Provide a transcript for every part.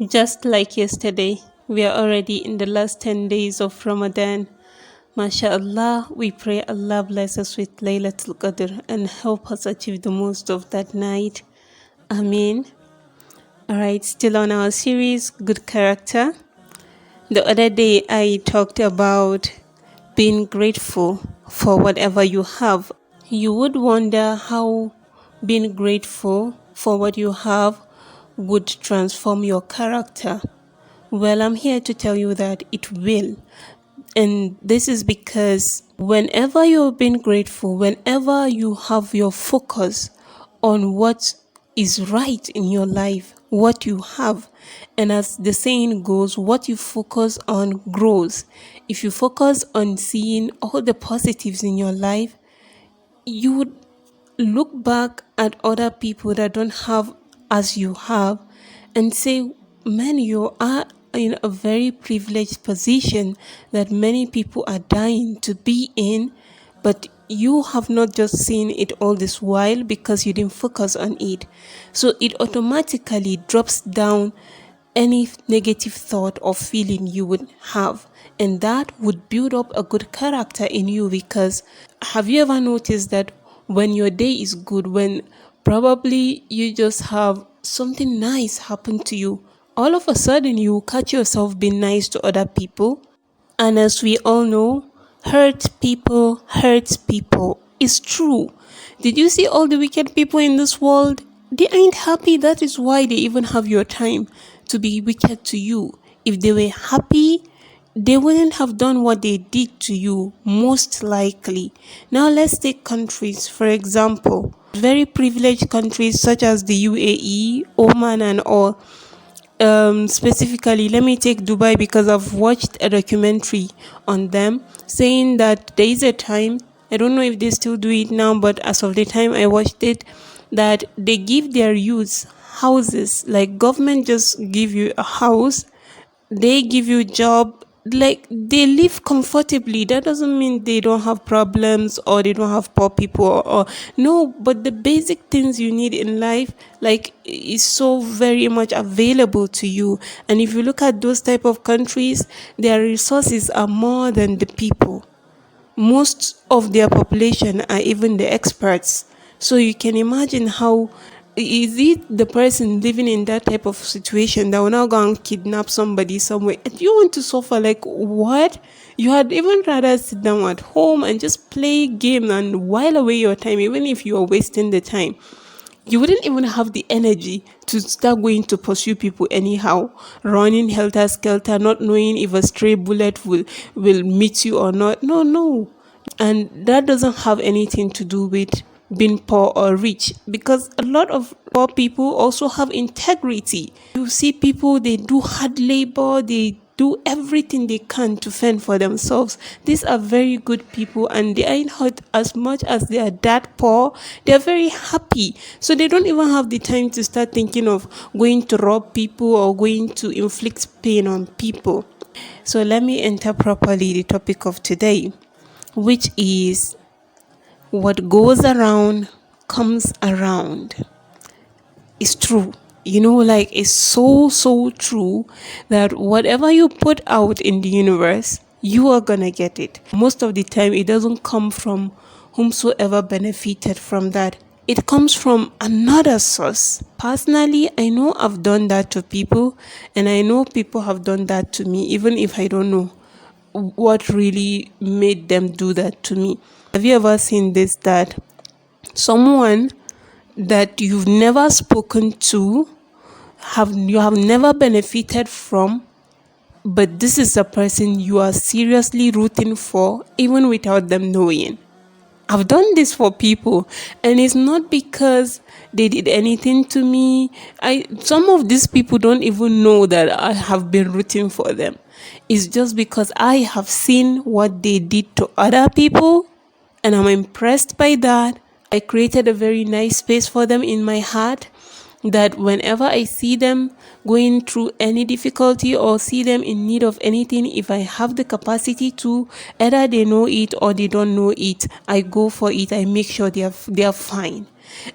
Just like yesterday, we are already in the last 10 days of Ramadan. MashaAllah, we pray Allah bless us with Laylatul Qadr and help us achieve the most of that night. Ameen. Alright, still on our series, Good Character. The other day, I talked about being grateful for whatever you have. You would wonder how being grateful for what you have would transform your character. Well, I'm here to tell you that it will. And this is because whenever you're being grateful, whenever you have your focus on what is right in your life, what you have, and as the saying goes, what you focus on grows. If you focus on seeing all the positives in your life, you would look back at other people that don't have as you have and say, man, you are in a very privileged position that many people are dying to be in, but you have not just seen it all this while because you didn't focus on it. So it automatically drops down any negative thought or feeling you would have, and that would build up a good character in you. Because have you ever noticed that when your day is good, when probably you just have something nice happen to you, all of a sudden you catch yourself being nice to other people? And as we all know, hurt people hurts people. It's true. Did you see all the wicked people in this world? They ain't happy. That is why they even have your time to be wicked to you. If they were happy, they wouldn't have done what they did to you, most likely. Now, let's take countries, for example, very privileged countries such as the UAE, Oman, and all. Specifically, let me take Dubai because I've watched a documentary on them saying that there is a time, I don't know if they still do it now, but as of the time I watched it, that they give their youths houses. Like, government just give you a house, they give you job, like they live comfortably. That doesn't mean they don't have problems or they don't have poor people, or no, but the basic things you need in life, like, is so very much available to you. And if you look at those type of countries, their resources are more than the people. Most of their population are even the experts. So you can imagine how is it the person living in that type of situation that will now go and kidnap somebody somewhere and you want to suffer? Like, what? You had even rather sit down at home and just play game and while away your time, even if you are wasting the time. You wouldn't even have the energy to start going to pursue people anyhow, running helter skelter, not knowing if a stray bullet will meet you or not. No, no. And that doesn't have anything to do with being poor or rich, because a lot of poor people also have integrity. You see people, they do hard labor, they do everything they can to fend for themselves. These are very good people and they ain't hurt as much as they are that poor. They're very happy. So they don't even have the time to start thinking of going to rob people or going to inflict pain on people. So let me enter properly the topic of today, which is what goes around comes around. It's true. Like, it's so true that whatever you put out in the universe, you are gonna get it. Most of the time, it doesn't come from whomsoever benefited from that. It comes from another source. Personally, I know I've done that to people, and I know people have done that to me, even if I don't know what really made them do that to me. Have you ever seen this, that someone that you've never spoken to, you have never benefited from, but this is a person you are seriously rooting for even without them knowing? I've done this for people, and it's not because they did anything to me. Some of these people don't even know that I have been rooting for them. It's just because I have seen what they did to other people, and I'm impressed by that. I created a very nice space for them in my heart, that whenever I see them going through any difficulty or see them in need of anything, if I have the capacity to, either they know it or they don't know it, I go for it. I make sure they are fine.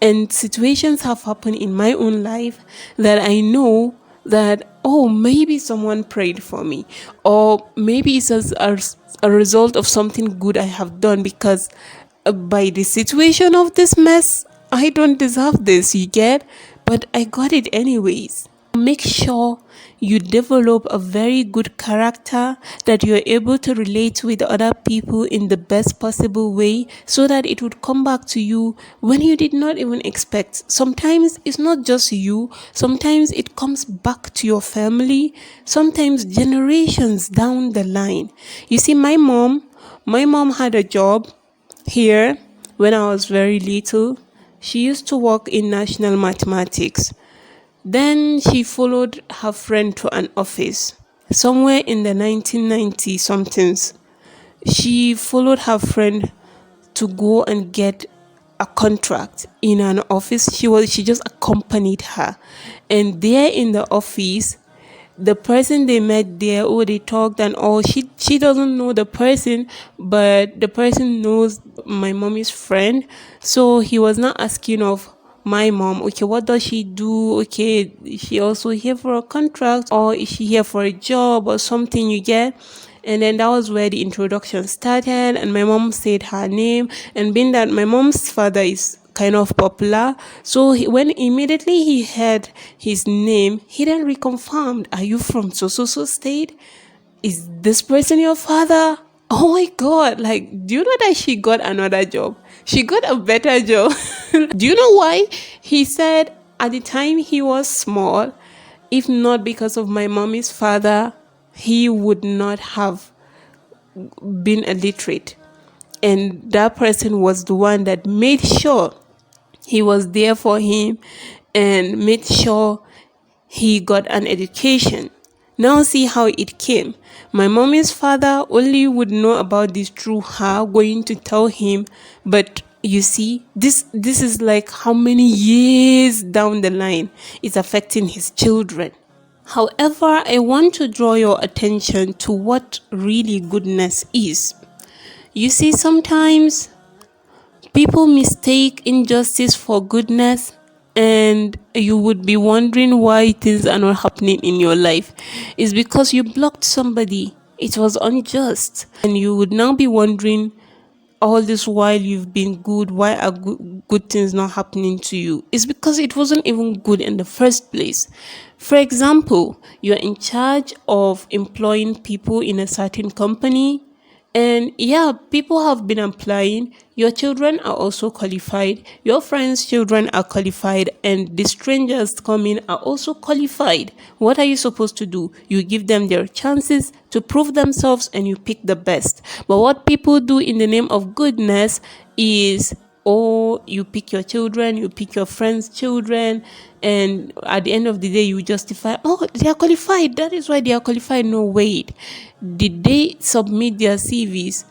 And situations have happened in my own life that I know that oh, maybe someone prayed for me, or maybe it's as a result of something good I have done, because by the situation of this mess, I don't deserve this, you get? But I got it anyways. Make sure you develop a very good character that you're able to relate with other people in the best possible way, so that it would come back to you when you did not even expect. Sometimes it's not just you, sometimes it comes back to your family, sometimes generations down the line. You see, my mom had a job here when I was very little. She used to work in national mathematics. Then she followed her friend to an office somewhere in the 1990 somethings. She followed her friend to go and get a contract in an office. She just accompanied her. And there in the office, the person they met there, oh, they talked and all. She doesn't know the person, but the person knows my mommy's friend. So he was not asking of my mom, okay, what does she do? Okay, is she also here for a contract, or is she here for a job or something, you get? And then that was where the introduction started, and my mom said her name. And being that my mom's father is kind of popular, so when immediately he heard his name, he then reconfirmed, are you from so so so state? Is this person your father? Oh my god, like, do you know that she got another job? She got a better job. Do you know why? He said at the time he was small, if not because of my mommy's father, he would not have been illiterate. And that person was the one that made sure he was there for him and made sure he got an education. Now see how it came. My mommy's father only would know about this through her going to tell him, but you see, this is like how many years down the line it's affecting his children. However, I want to draw your attention to what really goodness is. You see, sometimes people mistake injustice for goodness, and you would be wondering why things are not happening in your life. It's because you blocked somebody. It was unjust. And you would now be wondering, all this while you've been good, why are good things not happening to you? It's because it wasn't even good in the first place. For example, you're in charge of employing people in a certain company, and yeah, people have been applying. Your children are also qualified. Your friends' children are qualified. And the strangers coming are also qualified. What are you supposed to do? You give them their chances to prove themselves and you pick the best. But what people do in the name of goodness is, oh, you pick your children, you pick your friends' children, and at the end of the day, you justify, oh, they are qualified. That is why they are qualified. No, wait. Did they submit their CVs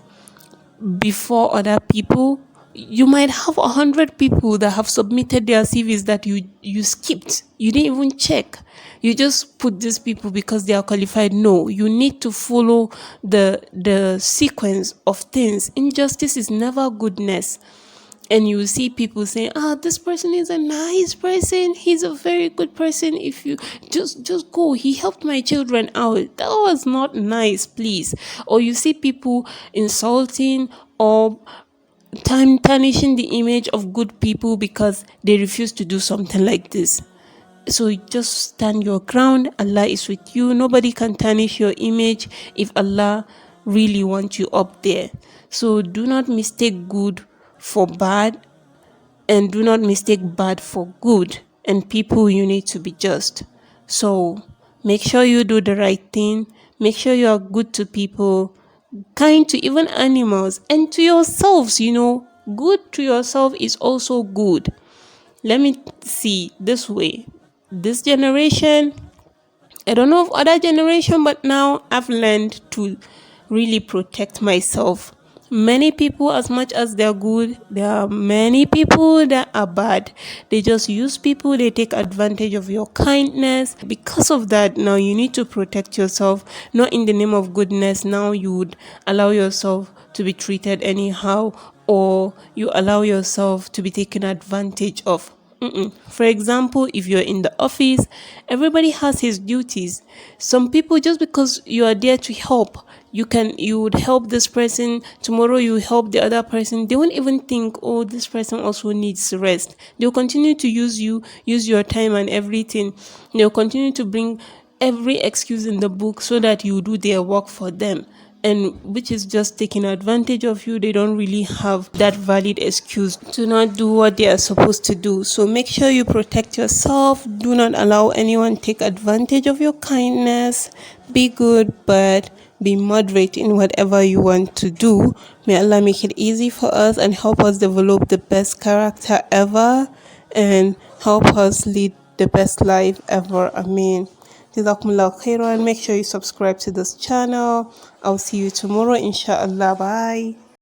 before other people? You might have 100 people that have submitted their CVs that you skipped. You didn't even check. You just put these people because they are qualified. No, you need to follow the sequence of things. Injustice is never goodness. And you see people saying, this person is a nice person, he's a very good person, if you just go, he helped my children out. That was not nice, please. Or you see people insulting or tarnishing the image of good people because they refuse to do something like this. So just stand your ground. Allah is with you. Nobody can tarnish your image if Allah really wants you up there. So do not mistake good for bad, and do not mistake bad for good. And people, you need to be just. So make sure you do the right thing. Make sure you are good to people, kind to even animals, and to yourselves. Good to yourself is also good. Let me see this way. This generation, I don't know of other generation, but now I've learned to really protect myself. Many people, as much as they're good, there are many people that are bad. They just use people, they take advantage of your kindness. Because of that, now you need to protect yourself, not in the name of goodness. Now you would allow yourself to be treated anyhow, or you allow yourself to be taken advantage of. For example, if you're in the office, everybody has his duties. Some people, just because you are there to help, you would help this person, tomorrow you help the other person. They won't even think, oh, this person also needs rest. They'll continue to use you, use your time and everything. They'll continue to bring every excuse in the book so that you do their work for them, and which is just taking advantage of you. They don't really have that valid excuse to not do what they are supposed to do. So make sure you protect yourself. Do not allow anyone take advantage of your kindness. Be good, but be moderate in whatever you want to do. May Allah make it easy for us and help us develop the best character ever, and help us lead the best life ever. Amen. Jazakumullah khairan. Make sure you subscribe to this channel. I'll see you tomorrow, inshallah. Bye.